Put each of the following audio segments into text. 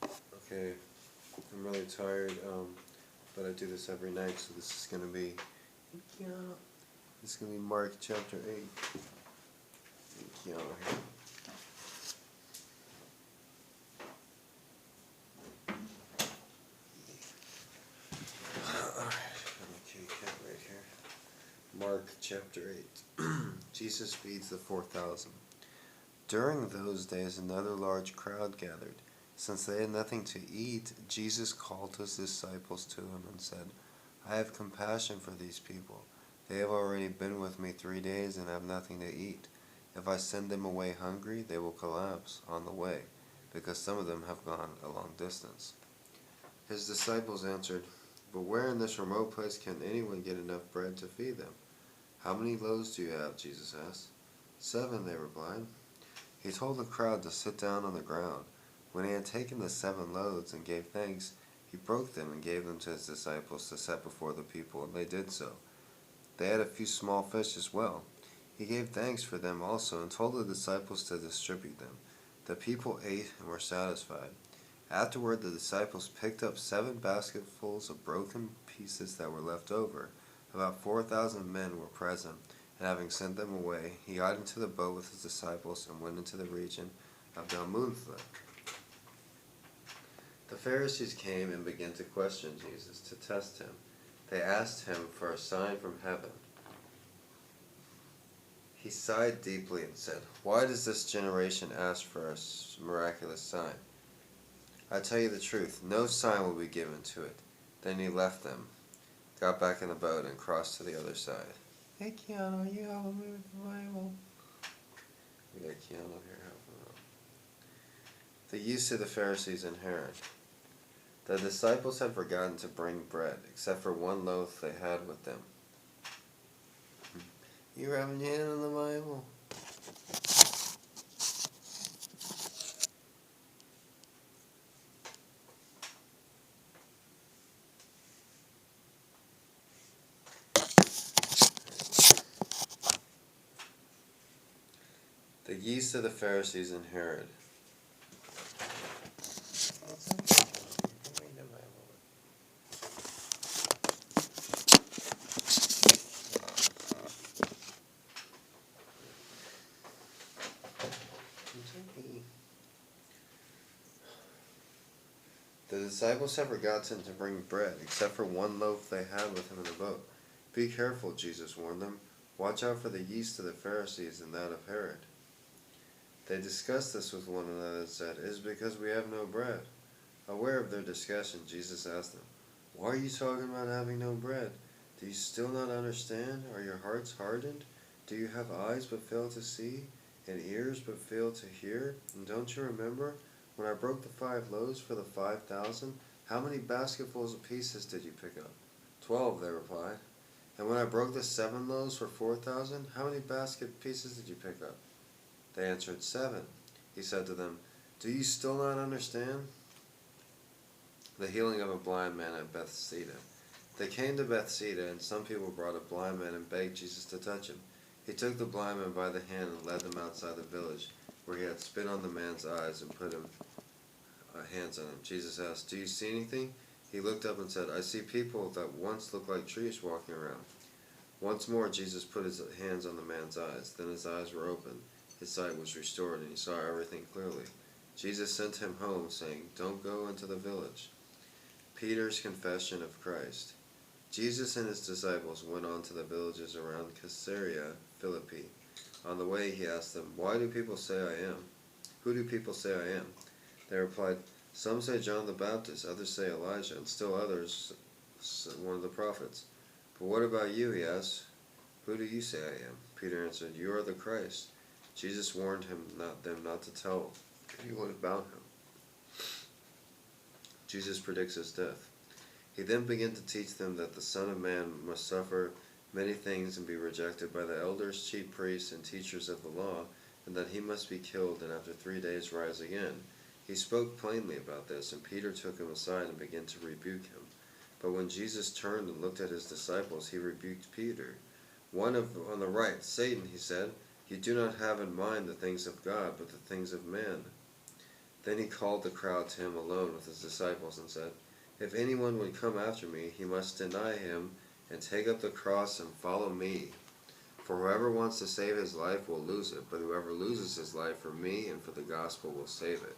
Okay, I'm really tired, but I do this every night, so this is gonna be, yeah, this is gonna be Mark chapter 8. Yeah, here. Alright, okay, right here. Mark chapter 8. Jesus feeds the 4,000. During those days, another large crowd gathered. Since they had nothing to eat, Jesus called his disciples to him and said, I have compassion for these people. They have already been with me 3 days and have nothing to eat. If I send them away hungry, they will collapse on the way, because some of them have gone a long distance. His disciples answered, But where in this remote place can anyone get enough bread to feed them? How many loaves do you have? Jesus asked. 7, they replied. He told the crowd to sit down on the ground. When he had taken the 7 loaves and gave thanks, he broke them and gave them to his disciples to set before the people, and they did so. They had a few small fish as well. He gave thanks for them also and told the disciples to distribute them. The people ate and were satisfied. Afterward, the disciples picked up 7 basketfuls of broken pieces that were left over. About 4,000 men were present, and having sent them away, he got into the boat with his disciples and went into the region of Dalmunutha. The Pharisees came and began to question Jesus to test him. They asked him for a sign from heaven. He sighed deeply and said, Why does this generation ask for a miraculous sign? I tell you the truth, no sign will be given to it. Then he left them, got back in the boat, and crossed to the other side. Hey, Keanu, you helping me with the Bible? We got Keanu here helping out. The use of the Pharisees and Herod. The disciples had forgotten to bring bread, except for 1 loaf they had with them. You having your hand on the Bible? The yeast of the Pharisees and Herod. The disciples had forgotten to bring bread, except for 1 loaf they had with them in the boat. Be careful, Jesus warned them. Watch out for the yeast of the Pharisees and that of Herod. They discussed this with one another and said, It is because we have no bread. Aware of their discussion, Jesus asked them, Why are you talking about having no bread? Do you still not understand? Are your hearts hardened? Do you have eyes but fail to see, and ears but fail to hear? And don't you remember, when I broke the 5 loaves for the 5,000, how many basketfuls of pieces did you pick up? 12, they replied. And when I broke the 7 loaves for 4,000, how many basket pieces did you pick up? They answered, 7. He said to them, Do you still not understand? The healing of a blind man at Bethsaida. They came to Bethsaida, and some people brought a blind man and begged Jesus to touch him. He took the blind man by the hand and led them outside the village, where he had spit on the man's eyes and put hands on him. Jesus asked, Do you see anything? He looked up and said, I see people that once looked like trees walking around. Once more Jesus put his hands on the man's eyes. Then his eyes were opened. His sight was restored, and he saw everything clearly. Jesus sent him home, saying, Don't go into the village. Peter's confession of Christ. Jesus and his disciples went on to the villages around Caesarea Philippi. On the way he asked them, Why do people say I am? Who do people say I am? They replied, Some say John the Baptist, others say Elijah, and still others one of the prophets. But what about you, he asked. Who do you say I am? Peter answered, You are the Christ. Jesus warned them not to tell anyone about him. Jesus predicts his death. He then began to teach them that the Son of Man must suffer many things and be rejected by the elders, chief priests, and teachers of the law, and that he must be killed and after 3 days rise again. He spoke plainly about this, and Peter took him aside and began to rebuke him. But when Jesus turned and looked at his disciples, he rebuked Peter. On the right, Satan, he said, You do not have in mind the things of God, but the things of man. Then he called the crowd to him alone with his disciples and said, "If anyone would come after me, he must deny him and take up the cross and follow me. For whoever wants to save his life will lose it, but whoever loses his life for me and for the gospel will save it.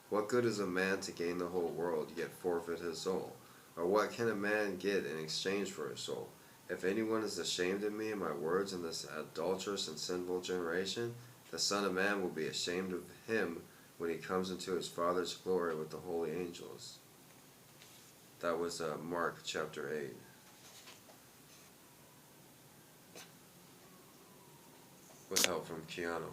What good is a man to gain the whole world, yet forfeit his soul? Or what can a man get in exchange for his soul? If anyone is ashamed of me and my words in this adulterous and sinful generation, the Son of Man will be ashamed of him when he comes into his Father's glory with the holy angels." That was Mark chapter 8. With help from Keanu.